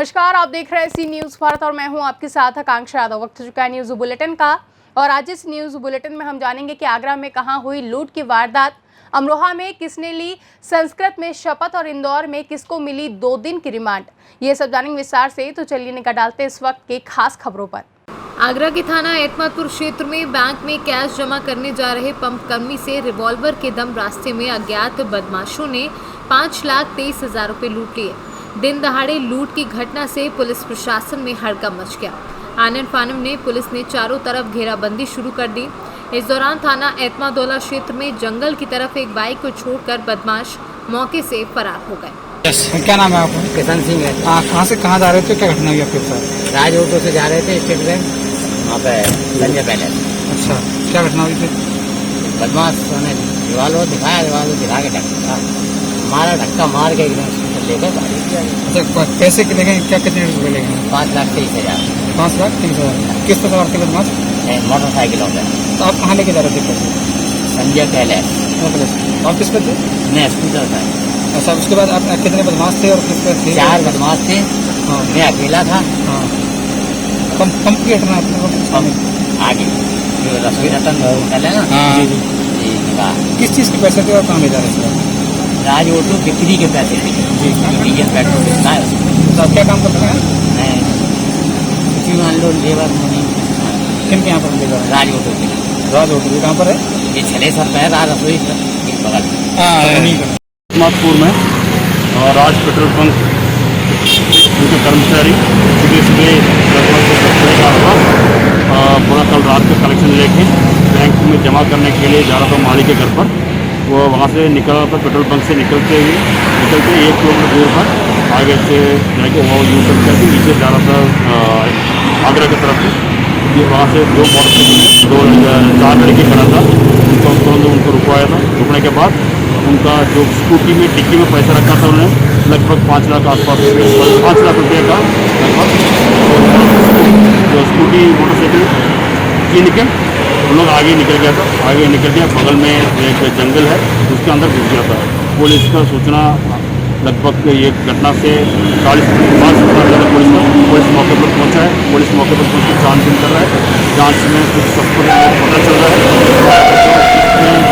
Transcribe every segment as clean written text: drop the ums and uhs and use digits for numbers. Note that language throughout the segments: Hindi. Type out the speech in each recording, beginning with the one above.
नमस्कार, आप देख रहे हैं सी न्यूज़ भारत और मैं हूं आपके साथ आकांक्षा यादव। वक्त हो चुका है न्यूज़ बुलेटिन का और आज इस न्यूज़ बुलेटिन में हम जानेंगे कि आगरा में कहां हुई लूट की वारदात, अमरोहा में किसने ली संस्कृत में शपथ और इंदौर में किसको मिली 2 दिन की रिमांड। ये सब जानेंगे विस्तार से, तो चलिए निगाह डालते हैं इस वक्त के खास खबरों पर। आगरा के थाना एतमादपुर क्षेत्र में बैंक में कैश जमा करने जा रहे पंप कर्मी से रिवॉल्वर के दम रास्ते में अज्ञात बदमाशों ने 5,23,000 रुपये लूट लिए। दिन दहाड़े लूट की घटना से पुलिस प्रशासन में हड़कंप मच गया। आनन फानन में पुलिस ने चारों तरफ घेराबंदी शुरू कर दी। इस दौरान थाना एतमादौला क्षेत्र में जंगल की तरफ एक बाइक को छोड़कर बदमाश मौके से फरार हो गए। क्या नाम है आपका? किशन सिंह है। कहाँ से कहाँ जा रहे थे? क्या घटना हुई आपके साथ? राज ऑटो से जा रहे थे स्टेट बैंक, वहाँ पे संजय पैलेस। अच्छा, क्या घटना हुई थी? बदमाश ने रिवाल्वर दिखाया, रिवाल्वर दिखा के धक्का मारा, धक्का मार के एकदम लेकर गाड़ी किया। अच्छा, पैसे के लेंगे? क्या कितने रुपये लेंगे? 5,23,000। 5,23,000। किस पर सवार थे बदमाश? मोटरसाइकिलों पे। तो आप कहाँ लेके जा रहे थे पैसे? संजय पैलेस। आप किस पर थे? मैं स्कूटर था। अच्छा, उसके बाद आप कितने बदमाश थे और किस पर थे? 4 बदमाश थे। हाँ। मैं अकेला था। हाँ। पंप की घटना आगे जो रसोई रतन होटल है ना, हाँ। किस चीज़ के पैसे थे और कहाँ ले जा रहे थे? राज ऑटो बिक्री के पैसे थे। डीजल पेट्रोल देता है। तो आप क्या काम करते हैं? मैं कुछ मान लो लेबर नहीं। किन के यहाँ पर लेकर? राज ऑटो के। राज ऑटो कहाँ पर है? ये 6 सर पे है, राज रसोई के बगल में। एतमादपुर में राज पेट्रोल पंप उनके कर्मचारी सुबह लगभग 10 बजे का आसपास पूरा कल रात का कलेक्शन लेके बैंक में जमा करने के लिए जा रहा था माली के घर पर। वो वहाँ से निकल रहा था, पेट्रोल पंप से निकलते 1 किलोमीटर दूर पर आगे से जाके वो यू टर्न करके नीचे जा रहा था आगरा की तरफ से। ये वहाँ से 2 मोटरसाइकिल 4 लड़के खड़ा था, उनको रुकवाया था। रुकने के बाद उनका जो स्कूटी में डिक्की में पैसा रखा था उन्होंने लगभग 5 लाख आसपास 5 लाख रुपये का लगभग जो स्कूटी मोटरसाइकिल छीन के उन लोग आगे निकल गया था। आगे निकल गया, बगल में एक जंगल है उसके अंदर घुस गया था। पुलिस का सूचना लगभग ये घटना से 40-50 मिनट पुलिस मौके पर पहुंचा है। पुलिस मौके पर पहुंच के छानबीन कर रहा है। जांच में कुछ सब पता चल रहा है।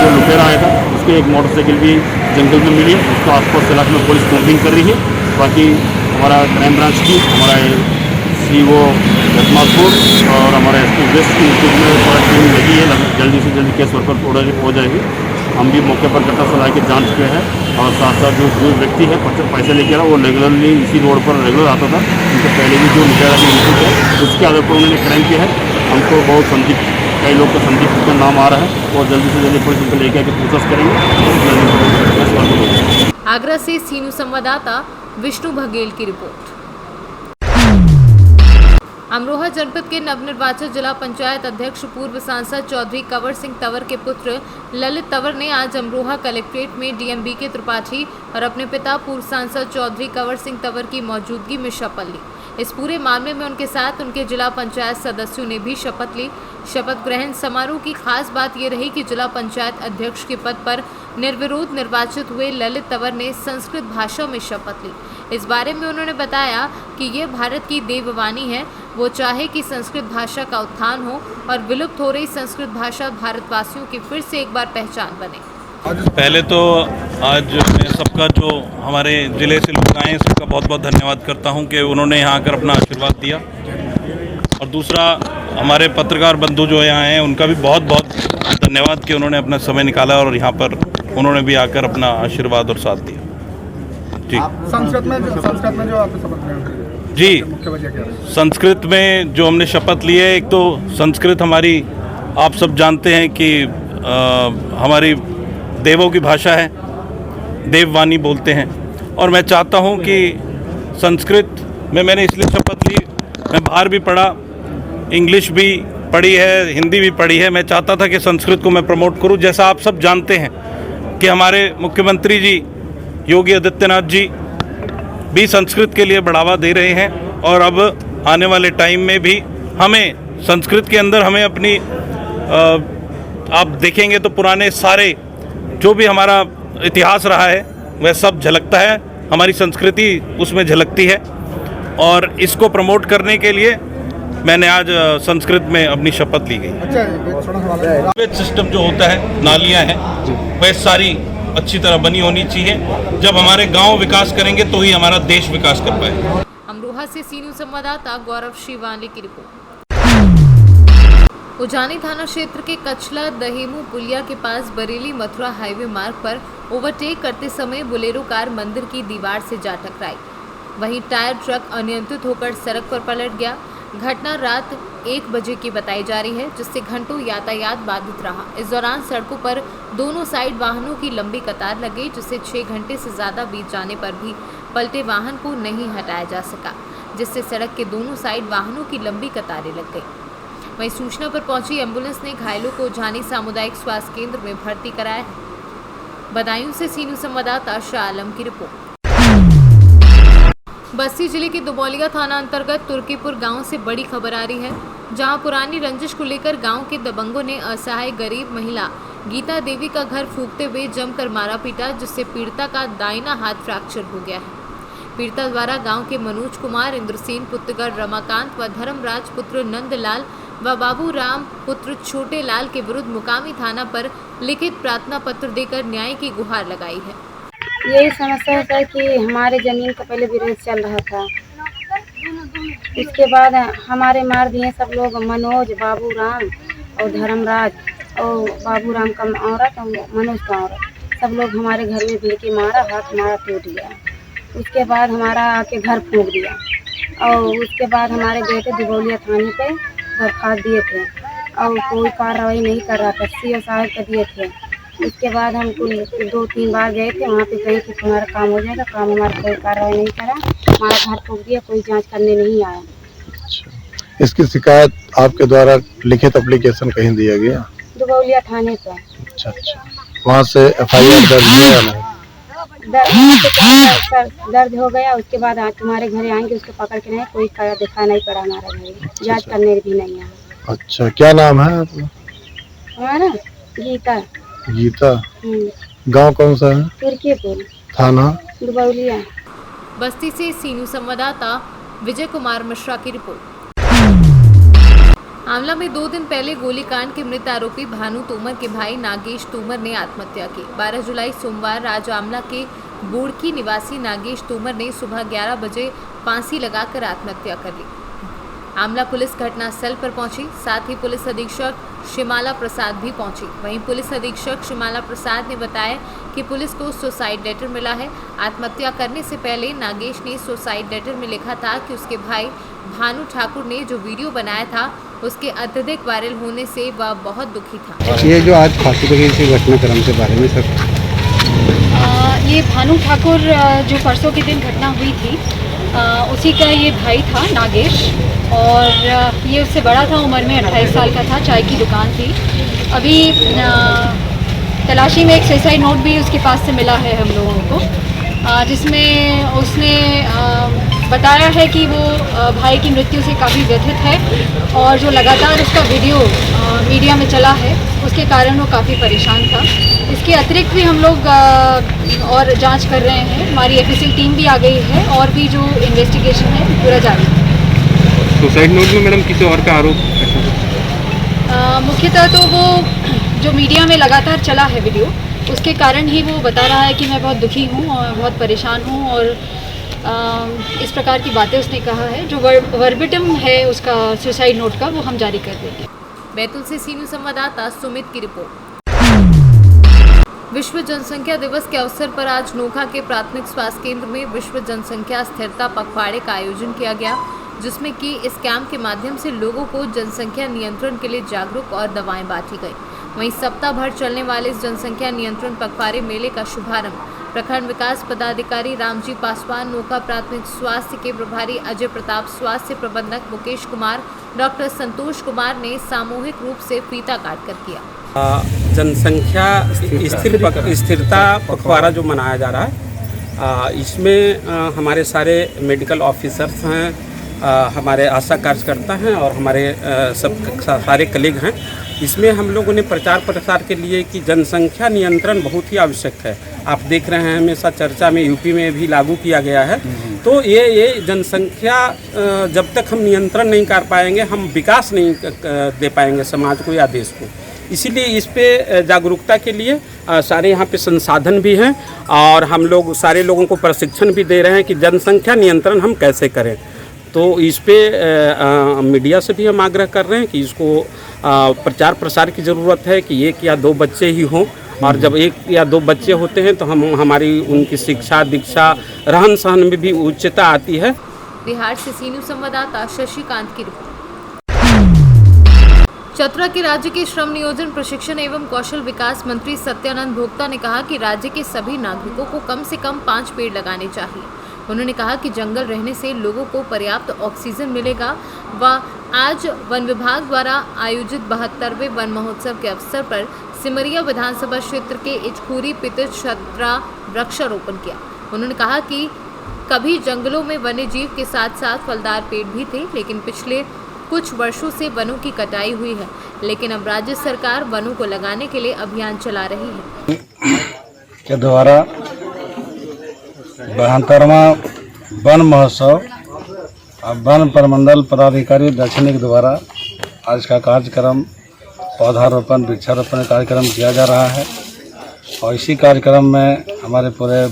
जो लुटेरा आया था उसके एक मोटरसाइकिल भी जंगल में मिली, उसका आसपास इलाके में पुलिस कॉम्पिंग कर रही है। बाकी हमारा क्राइम ब्रांच की हमारा CO एतमादपुर और हमारे SP वेस्ट की में थोड़ा टीम लगी है। जल्दी से जल्दी केस वर्कर हो जाएगी। हम भी मौके पर घटनास्थल आके जांच पे है और साथ साथ जो व्यक्ति है पैसे लेके रहा वो रेगुलरली इसी रोड पर रेगुलर आता था। उनसे पहले भी जो लुटेरा की इनपुट है उसके आधार पर उन्होंने क्राइम किया है। हमको बहुत संदिग्ध, कई लोग का संदिग्ध का नाम आ रहा है और जल्दी से जल्दी पुलिस उनको लेकर आके पूछताछ करेंगे। आगरा से सी न्यूज़ संवाददाता विष्णु बघेल की रिपोर्ट। अमरोहा जनपद के नवनिर्वाचित जिला पंचायत अध्यक्ष पूर्व सांसद चौधरी कंवर सिंह तंवर के पुत्र ललित तंवर ने आज अमरोहा कलेक्ट्रेट में DMB के त्रिपाठी और अपने पिता पूर्व सांसद चौधरी कंवर सिंह तंवर की मौजूदगी में शपथ ली। इस पूरे मामले में उनके साथ उनके जिला पंचायत सदस्यों ने भी शपथ ली। शपथ ग्रहण समारोह की खास बात यह रही कि जिला पंचायत अध्यक्ष के पद पर निर्विरोध निर्वाचित हुए ललित तंवर ने संस्कृत भाषा में शपथ ली। इस बारे में उन्होंने बताया कि ये भारत की देववाणी है। वो चाहे कि संस्कृत भाषा का उत्थान हो और विलुप्त हो रही संस्कृत भाषा भारतवासियों की फिर से एक बार पहचान बने। पहले तो आज मैं सबका जो हमारे ज़िले से लोग आए हैं सबका बहुत बहुत धन्यवाद करता हूं कि उन्होंने यहाँ आकर अपना आशीर्वाद दिया। और दूसरा हमारे पत्रकार बंधु जो यहाँ हैं उनका भी बहुत बहुत धन्यवाद कि उन्होंने अपना समय निकाला और यहाँ पर उन्होंने भी आकर अपना आशीर्वाद और साथ दिया। जी, संस्कृत में जो आपने शपथ ली जी, मुख्य वजह क्या है? संस्कृत में जो हमने शपथ ली है, एक तो संस्कृत हमारी आप सब जानते हैं कि हमारी देवों की भाषा है, देववाणी बोलते हैं। और मैं चाहता हूं कि संस्कृत में मैंने इसलिए शपथ ली, मैं बाहर भी पढ़ा, इंग्लिश भी पढ़ी है, हिंदी भी पढ़ी है। मैं चाहता था कि संस्कृत को मैं प्रमोट करूं। जैसा आप सब जानते हैं कि हमारे मुख्यमंत्री जी योगी आदित्यनाथ जी भी संस्कृत के लिए बढ़ावा दे रहे हैं और अब आने वाले टाइम में भी हमें संस्कृत के अंदर हमें अपनी आप देखेंगे तो पुराने सारे जो भी हमारा इतिहास रहा है वह सब झलकता है, हमारी संस्कृति उसमें झलकती है। और इसको प्रमोट करने के लिए मैंने आज संस्कृत में अपनी शपथ ली गई। अच्छा, एक छोटा सवाल है। सीवेज सिस्टम जो होता है, नालियां हैं, वह सारी अच्छी तरह बनी होनी चाहिए। जब हमारे गांव विकास करेंगे तो ही हमारा देश विकास कर पाएगा। अमरोहा से सी न्यूज़ संवाददाता गौरव श्रीवाली की रिपोर्ट। उजानी थाना क्षेत्र के कचला दहेमू पुलिया के पास बरेली मथुरा हाईवे मार्ग पर ओवरटेक करते समय बोलेरो कार मंदिर की दीवार से जा टकराई। वहीं टायर ट्रक अनियंत्रित होकर सड़क पर पलट गया। घटना रात 1 बजे की बताई जा रही है, जिससे घंटों यातायात बाधित रहा। इस दौरान सड़कों पर दोनों साइड वाहनों की लंबी कतार लग गई, जिससे 6 घंटे से ज़्यादा बीत जाने पर भी पलटे वाहन को नहीं हटाया जा सका, जिससे सड़क के दोनों साइड वाहनों की लंबी कतारें लग गई। वहीं सूचना पर पहुंची एम्बुलेंस ने घायलों को उजानी सामुदायिक स्वास्थ्य केंद्र में भर्ती कराया है। बदायूं से सी न्यूज़ संवाददाता शाह आलम की रिपोर्ट। बस्ती जिले के दुबौलिया थाना अंतर्गत तुर्कीपुर गांव से बड़ी खबर आ रही है, जहां पुरानी रंजिश को लेकर गांव के दबंगों ने असहाय गरीब महिला गीता देवी का घर फूंकते हुए जमकर मारा पीटा, जिससे पीड़िता का दाहिना हाथ फ्रैक्चर हो गया है। पीड़िता द्वारा गांव के मनोज कुमार, इंद्रसेन पुत्रगढ़ रमाकांत व धर्मराज पुत्र नंदलाल व बाबू राम पुत्र छोटे लाल के विरुद्ध मुकामी थाना पर लिखित प्रार्थना पत्र देकर न्याय की गुहार लगाई है। यही समस्या है कि हमारे ज़मीन का पहले विरोध चल रहा था, इसके बाद हमारे मार दिए सब लोग, मनोज, बाबू राम और धर्मराज और बाबू राम का औरत और मनोज का औरत, सब लोग हमारे घर में भिड़ के मारा, हाथ मारा टूट गया। उसके बाद हमारा आके घर फूंक दिया और उसके बाद हमारे गए थे दुबौलिया थाने पे दरख्वास्त दिए थे और कोई कार्रवाई नहीं कर रहा था। सीओ साहब को दिए थे। उसके बाद हम 2-3 बार गए थे, वहाँ पे कहीं कि तुम्हारा काम हो जाएगा, काम हमारा कोई कार्रवाई नहीं करा, हमारा घर फूंक दिया, कोई जांच करने नहीं आया। इसकी शिकायत आपके द्वारा लिखित एप्लीकेशन कहीं दिया गया? दुबौलिया थाने पर। अच्छा, वहाँ से FIR दर्ज हुआ या नहीं? दर्ज हो गया। उसके बाद आज तुम्हारे घर आएंगे, उसको पकड़ के नहीं, कोई दिखा नहीं पड़ा हमारा घर, जांच करने भी नहीं आया। अच्छा, क्या नाम है आपका? हमारा गीता। गीता। गांव कौन सा है? तुर्कीपुर। थाना? दुबौलिया। बस्ती से सी न्यूज़ संवाददाता विजय कुमार मिश्रा की रिपोर्ट। आंवला में 2 दिन पहले गोलीकांड के मृत आरोपी भानु तोमर के भाई नागेश तोमर ने आत्महत्या की। 12 जुलाई सोमवार आज आंवला के बुड़की निवासी नागेश तोमर ने सुबह 11 बजे फांसी लगाकर आत्महत्या कर ली। आंवला पुलिस घटनास्थल पर पहुंची, साथ ही पुलिस अधीक्षक शिमाला प्रसाद भी पहुंची। वहीं पुलिस अधीक्षक शिमाला प्रसाद ने बताया कि पुलिस को सुसाइड लेटर मिला है। आत्महत्या करने से पहले नागेश ने सुसाइड लेटर में लिखा था कि उसके भाई भानु ठाकुर ने जो वीडियो बनाया था उसके अत्यधिक वायरल होने से वह बहुत दुखी था। ये जो आज फांसी लगी थी घटनाक्रम के बारे में सर? ये भानु ठाकुर जो परसों के दिन घटना हुई थी, उसी का ये भाई था नागेश, और ये उससे बड़ा था, उम्र में 28 साल का था, चाय की दुकान थी। अभी तलाशी में एक सुसाइड नोट भी उसके पास से मिला है हम लोगों को, जिसमें उसने बताया है कि वो भाई की मृत्यु से काफ़ी व्यथित है और जो लगातार उसका वीडियो मीडिया में चला है उसके कारण वो काफ़ी परेशान था। इसके अतिरिक्त भी हम लोग और जांच कर रहे हैं, हमारी FSL टीम भी आ गई है और भी जो इन्वेस्टिगेशन है पूरा जारी है। सुसाइड नोट में मैडम किसी और का आरोप? मुख्यतः तो वो जो मीडिया में लगातार चला है वीडियो, उसके कारण ही वो बता रहा है कि मैं बहुत दुखी हूँ और बहुत परेशान हूँ, और इस प्रकार की बातें उसने कहा है। जो वर्बिटम है उसका सुसाइड नोट का, वो हम जारी कर देंगे। बैतूल से सी न्यूज़ संवाददाता सुमित की रिपोर्ट। विश्व जनसंख्या दिवस के अवसर पर आज नोखा के प्राथमिक स्वास्थ्य केंद्र में विश्व जनसंख्या स्थिरता पखवाड़े का आयोजन किया गया, जिसमें कि इस कैंप के माध्यम से लोगों को जनसंख्या नियंत्रण के लिए जागरूक और दवाएं बांटी गई। वहीं सप्ताह भर चलने वाले इस जनसंख्या नियंत्रण पखवाड़े मेले का शुभारंभ प्रखंड विकास पदाधिकारी रामजी पासवान, नोखा प्राथमिक स्वास्थ्य के प्रभारी अजय प्रताप, स्वास्थ्य प्रबंधक मुकेश कुमार, डॉक्टर संतोष कुमार ने सामूहिक रूप से फीता काट कर किया। जनसंख्या स्थिरता पखवाड़ा जो मनाया जा रहा है, इसमें हमारे सारे मेडिकल ऑफिसर्स हैं, हमारे आशा कार्यकर्ता हैं और हमारे सब सारे कलीग हैं। इसमें हम लोगों ने प्रचार प्रसार के लिए कि जनसंख्या नियंत्रण बहुत ही आवश्यक है। आप देख रहे हैं हमेशा चर्चा में यूपी में भी लागू किया गया है तो ये जनसंख्या जब तक हम नियंत्रण नहीं कर पाएंगे, हम विकास नहीं दे पाएंगे समाज को या देश को। इसीलिए इस पे जागरूकता के लिए सारे यहाँ पे संसाधन भी हैं और हम लोग सारे लोगों को प्रशिक्षण भी दे रहे हैं कि जनसंख्या नियंत्रण हम कैसे करें। तो इस पे मीडिया से भी हम आग्रह कर रहे हैं कि इसको प्रचार प्रसार की ज़रूरत है कि 1 या 2 बच्चे ही हों, और जब 1 या 2 बच्चे होते हैं तो हमारी उनकी शिक्षा दीक्षा रहन सहन में भी उच्चता आती है। बिहार से सीनू संवाददाता शशिकांत की रिपोर्ट। चतरा के राज्य के श्रम नियोजन प्रशिक्षण एवं कौशल विकास मंत्री सत्यानंद भोक्ता ने कहा कि राज्य के सभी नागरिकों को कम से कम 5 पेड़ लगाने चाहिए। उन्होंने कहा कि जंगल रहने से लोगों को पर्याप्त ऑक्सीजन मिलेगा। व आज वन विभाग द्वारा आयोजित 72वें वन महोत्सव के अवसर पर सिमरिया विधानसभा क्षेत्र के इचखुरी पितर छतरा वृक्षारोपण किया। उन्होंने कहा कि कभी जंगलों में वन्य जीव के साथ साथ फलदार पेड़ भी थे, लेकिन पिछले कुछ वर्षों से वनों की कटाई हुई है, लेकिन अब राज्य सरकार वनों को लगाने के लिए अभियान चला रही है। के द्वारा 72वां वन महोत्सव और वन प्रमंडल पदाधिकारी दक्षिणी के द्वारा आज का कार्यक्रम पौधारोपण वृक्षारोपण कार्यक्रम किया जा रहा है। और इसी कार्यक्रम में हमारे पूरे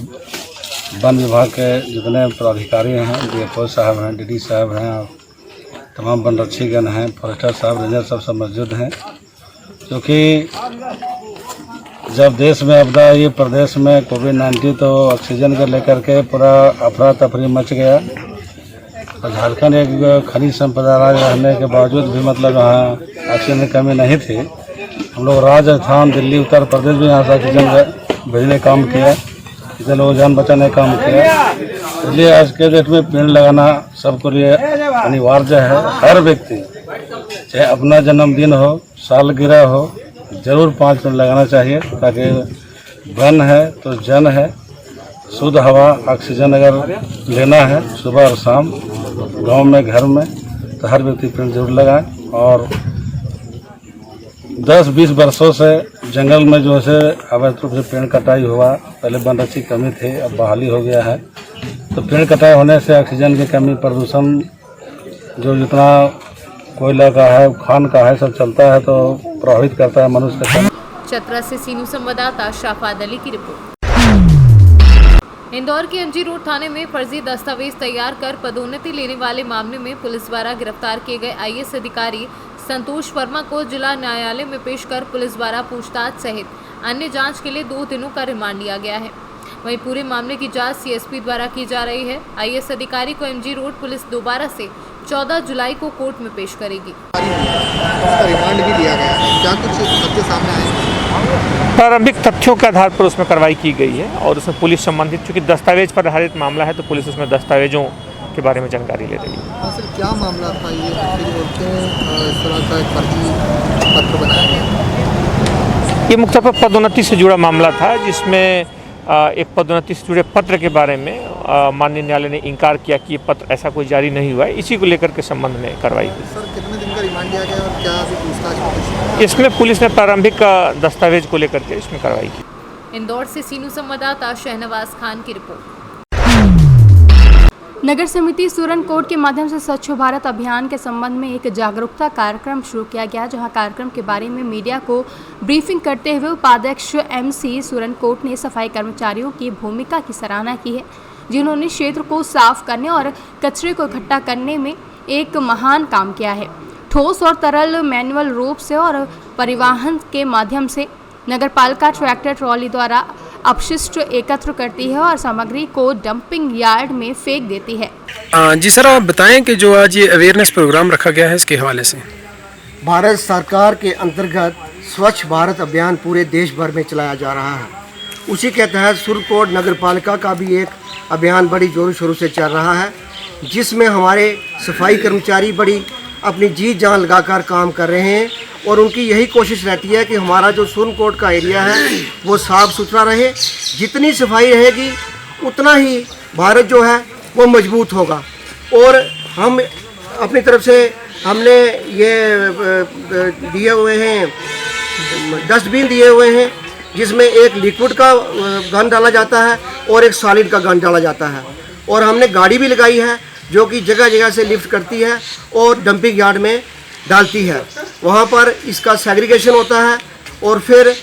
वन विभाग के जितने पदाधिकारी हैं, डीएफओ साहब हैं, डीडी साहब हैं, और तमाम वन रक्षीगण हैं, फॉरेस्टर साहब, रेंजर सब मौजूद हैं। क्योंकि जब देश में आपदा आई, प्रदेश में कोविड-19, तो ऑक्सीजन को लेकर के पूरा अफरा तफरी मच गया। और झारखंड एक खनिज संपदा राज्य रहने के बावजूद भी मतलब यहाँ ऑक्सीजन की कमी नहीं थी। हम लोग राजस्थान, दिल्ली, उत्तर प्रदेश भी यहाँ से ऑक्सीजन भेजने का काम किया, इसलिए लोग जान बचाने का काम किया। इसलिए आज के डेट में पेड़ लगाना सबके लिए अनिवार्य है। हर व्यक्ति, चाहे अपना जन्मदिन हो, सालगिरह हो, जरूर 5 पेड़ लगाना चाहिए, ताकि वन है तो जन है। शुद्ध हवा, ऑक्सीजन अगर लेना है सुबह और शाम गांव में, घर में, तो हर व्यक्ति पेड़ जरूर लगाए। और 10-20 वर्षों से जंगल में जो है अवैध रूप से पेड़ कटाई हुआ, पहले वन रक्षी कमी थे, अब बहाली हो गया है। तो पेड़ कटाई होने से ऑक्सीजन की कमी, प्रदूषण जो जितना कोयला का है, खान का है, सब चलता है, तो प्रभावित करता है मनुष्य का। चतरा से सीनू संवाददाता शाफाद अली की रिपोर्ट। इंदौर के एमजी रोड थाने में फर्जी दस्तावेज तैयार कर पदोन्नति लेने वाले मामले में पुलिस द्वारा गिरफ्तार किए गए आईएएस अधिकारी संतोष वर्मा को जिला न्यायालय में पेश कर पुलिस द्वारा पूछताछ सहित अन्य जांच के लिए 2 दिनों का रिमांड लिया गया है। वहीं पूरे मामले की जांच सीएसपी द्वारा की जा रही है। आईएएस अधिकारी को एमजी रोड पुलिस दोबारा से 14 जुलाई को कोर्ट में पेश करेगी। रिमांड भी लिया गया है, क्या कुछ तथ्य सामने आए? प्रारंभिक तथ्यों के आधार पर उसमें कार्रवाई की गई है और उसमें पुलिस संबंधित, चूँकि दस्तावेज पर आधारित मामला है, तो पुलिस उसमें दस्तावेजों के बारे में जानकारी ले रही है। सर, क्या मामला था ये, क्यों इस तरह का एक फर्जी पत्र बनाया गया? ये मुख्यतः पदोन्नति से जुड़ा मामला था, जिसमें एक पदोन्नति से जुड़े पत्र के बारे में माननीय न्यायालय ने इनकार किया कि ये पत्र ऐसा कोई जारी नहीं हुआ है। इसी को लेकर के संबंध में कार्रवाई हुई। सर, कितने दिन का रिमांड दिया गया और क्या अभी पूछताछ? इसमें पुलिस ने प्रारंभिक दस्तावेज को लेकर के इसमें कार्रवाई की। इंदौर से सीनू संवाददाता शहनवाज खान की रिपोर्ट। नगर समिति सुरनकोट के माध्यम से स्वच्छ भारत अभियान के संबंध में एक जागरूकता कार्यक्रम शुरू किया गया, जहां कार्यक्रम के बारे में मीडिया को ब्रीफिंग करते हुए उपाध्यक्ष एमसी सुरनकोट ने सफाई कर्मचारियों की भूमिका की सराहना की है, जिन्होंने क्षेत्र को साफ करने और कचरे को इकट्ठा करने में एक महान काम किया है। ठोस और तरल मैनुअल रूप से और परिवहन के माध्यम से नगरपालिका ट्रैक्टर ट्रॉली द्वारा अपशिष्ट एकत्र करती है और सामग्री को डंपिंग यार्ड में फेंक देती है। जी सर, आप बताएं कि जो आज ये अवेयरनेस प्रोग्राम रखा गया है, इसके हवाले से। भारत सरकार के अंतर्गत स्वच्छ भारत अभियान पूरे देश भर में चलाया जा रहा है। उसी के तहत सुरनकोट नगर पालिका का भी एक अभियान बड़ी जोरों शोरों से चल रहा है, जिसमें हमारे सफाई कर्मचारी बड़ी अपनी जी जान लगाकर काम कर रहे हैं और उनकी यही कोशिश रहती है कि हमारा जो सुरनकोट का एरिया है वो साफ़ सुथरा रहे। जितनी सफाई रहेगी उतना ही भारत जो है वो मजबूत होगा। और हम अपनी तरफ से हमने ये दिए हुए हैं, डस्टबिन दिए हुए हैं, जिसमें एक लिक्विड का गन डाला जाता है और एक सॉलिड का गन डाला जाता है। और हमने गाड़ी भी लगाई है जो कि जगह जगह से लिफ्ट करती है और डंपिंग यार्ड में डालती है। वहाँ पर इसका सेग्रीगेशन होता है और फिर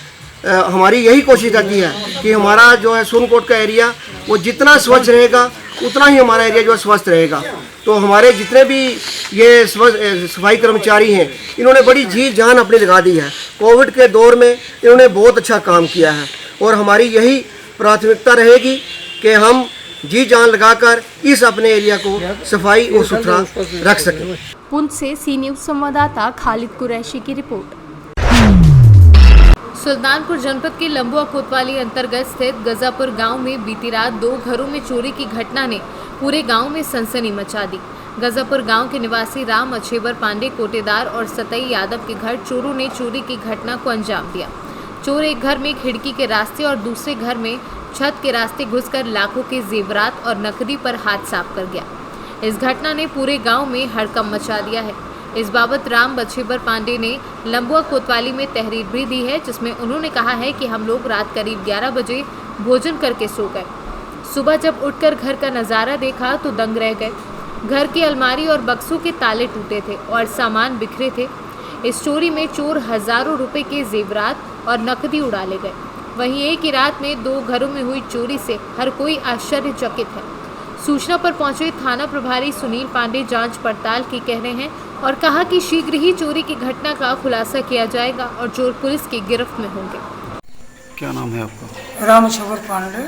हमारी यही कोशिश रहती है कि हमारा जो है सुरनकोट का एरिया वो जितना स्वच्छ रहेगा उतना ही हमारा एरिया जो है स्वस्थ रहेगा। तो हमारे जितने भी ये सफाई कर्मचारी हैं इन्होंने बड़ी जी जान अपनी लगा दी है। कोविड के दौर में इन्होंने बहुत अच्छा काम किया है और हमारी यही प्राथमिकता रहेगी कि हम जी जान लगाकर इस अपने एरिया को सफाई और सुथरा रख सकें। पुंछ से सी न्यूज़ संवाददाता खालिद कुरैशी की रिपोर्ट। सुल्तानपुर जनपद के लंबुआ कोतवाली अंतर्गत स्थित गजापुर गांव में बीती रात 2 घरों में चोरी की घटना ने पूरे गांव में सनसनी मचा दी। गजापुर गांव के निवासी राम अच्छेबर पांडे कोटेदार और सतई यादव के घर चोरों ने चोरी की घटना को अंजाम दिया। चोर एक घर में खिड़की के रास्ते और दूसरे घर में छत के रास्ते घुसकर लाखों के जेवरात और नकदी पर हाथ साफ कर गया। इस घटना ने पूरे गांव में हड़कंप मचा दिया है। इस बाबत राम बछेबर पांडे ने लंबुआ कोतवाली में तहरीर भी दी है, जिसमें उन्होंने कहा है कि हम लोग रात करीब 11 बजे भोजन करके सो गए। सुबह जब उठकर घर का नज़ारा देखा तो दंग रह गए। घर की अलमारी और बक्सों के ताले टूटे थे और सामान बिखरे थे। इस चोरी में चोर हजारों रुपए के जेवरात और नकदी उड़ा ले गए। वहीं एक ही रात में 2 घरों में हुई चोरी से हर कोई आश्चर्यचकित है। सूचना पर पहुंचे थाना प्रभारी सुनील पांडे जांच पड़ताल की कह रहे हैं और कहा कि शीघ्र ही चोरी की घटना का खुलासा किया जाएगा और चोर पुलिस की गिरफ्त में होंगे। क्या नाम है आपका? राम अच्छेबर पांडे,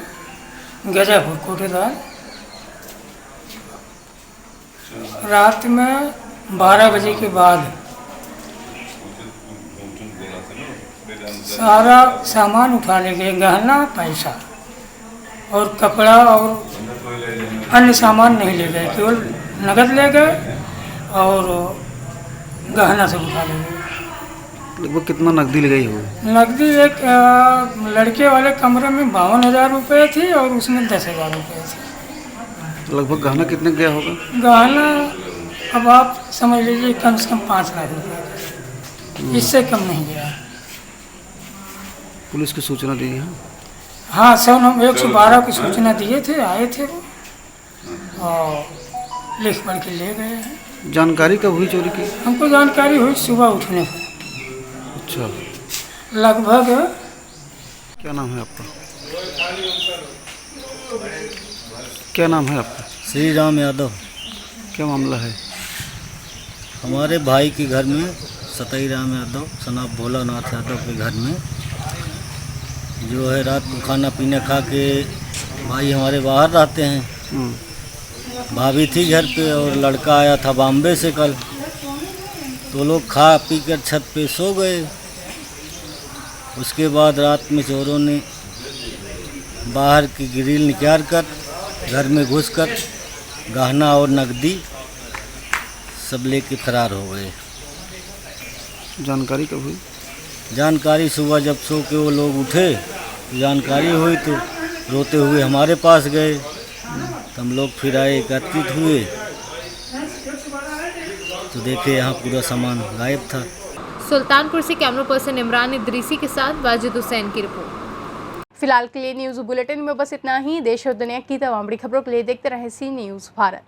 गजापुर कोटेदार। रात में 12 बजे के बाद सारा सामान उठा ले गए, गहना पैसा और कपड़ा और अन्य सामान नहीं ले गए, केवल नकद ले गए और गहना सब उठा ले गए। लगभग कितना नकदी ले गई होगी? नकदी एक लड़के वाले कमरे में 52,000 रुपये थी और उसमें 10,000 रुपये थे। लगभग गहना कितने गया होगा? गहना अब आप समझ लीजिए कम से कम 5 लाख रुपये, इससे कम नहीं गया। पुलिस की सूचना दी है? हाँ, 112 की सूचना दिए थे, आए थे वो और लिख पढ़ के ले गए हैं। जानकारी कब हुई चोरी की? हमको जानकारी हुई सुबह उठने पर। अच्छा, लगभग। क्या नाम है आपका? क्या नाम है आपका? श्री राम यादव। क्या मामला है? हमारे भाई के घर में सतई राम यादव सनाब भोलानाथ यादव के घर में जो है रात को खाना पीना खा के भाई हमारे बाहर रहते हैं, भाभी थी घर पे और लड़का आया था बॉम्बे से कल, तो लोग खा पी कर छत पे सो गए। उसके बाद रात में चोरों ने बाहर की ग्रिल निकाल कर घर में घुसकर गहना और नकदी सब लेके फरार हो गए। जानकारी कब हुई? जानकारी सुबह जब सो के वो लोग उठे तो जानकारी हुई तो रोते हुए हमारे पास गए, तो हम लोग फिर आए, एकत्रित हुए तो देखे यहाँ पूरा सामान गायब था। सुल्तानपुर से कैमरा पर्सन इमरान इदरीसी के साथ वाजिद हुसैन की रिपोर्ट। फिलहाल के लिए न्यूज़ बुलेटिन में बस इतना ही। देश और दुनिया की तमाम बड़ी खबरों के लिए देखते रहें सी न्यूज़ भारत।